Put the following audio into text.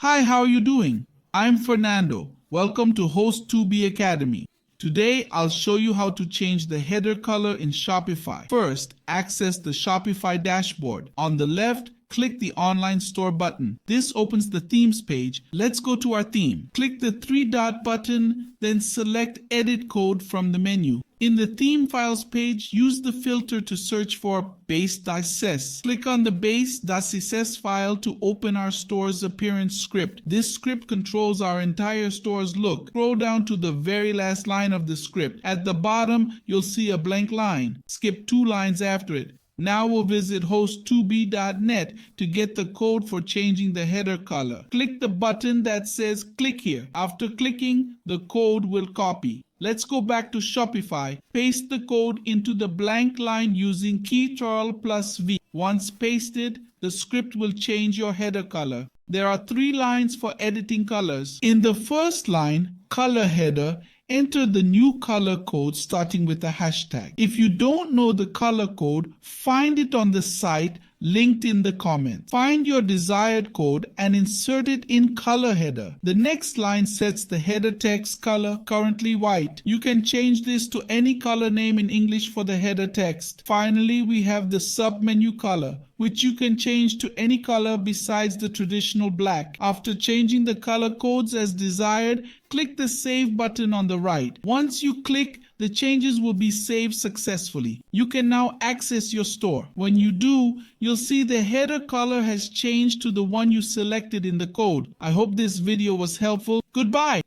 Hi, how are you doing? I'm Fernando. Welcome to Host 2B Academy. Today, I'll show you how to change the header color in Shopify. First, access the Shopify dashboard. On the left, click the Online Store button. This opens the Themes page. Let's go to our theme. Click the three-dot button, then select Edit Code from the menu. In the Theme Files page, use the filter to search for base.css. Click on the base.css file to open our store's appearance script. This script controls our entire store's look. Scroll down to the very last line of the script. At the bottom, you'll see a blank line. Skip 2 lines after it. Now we'll visit host2b.net to get the code for changing the header color. Click the button that says click here. After clicking, the code will copy. Let's go back to Shopify. Paste the code into the blank line using Ctrl+V. Once pasted, the script will change your header color. There are 3 lines for editing colors. In the first line, color header, enter the new color code starting with a hashtag. If you don't know the color code, find it on the site linked in the comments. Find your desired code and insert it in color header. The next line sets the header text color, currently white. You can change this to any color name in English for the header text. Finally, we have the submenu color, which you can change to any color besides the traditional black. After changing the color codes as desired, click the Save button on the right. Once you click, the changes will be saved successfully. You can now access your store. When you do, you'll see the header color has changed to the one you selected in the code. I hope this video was helpful. Goodbye.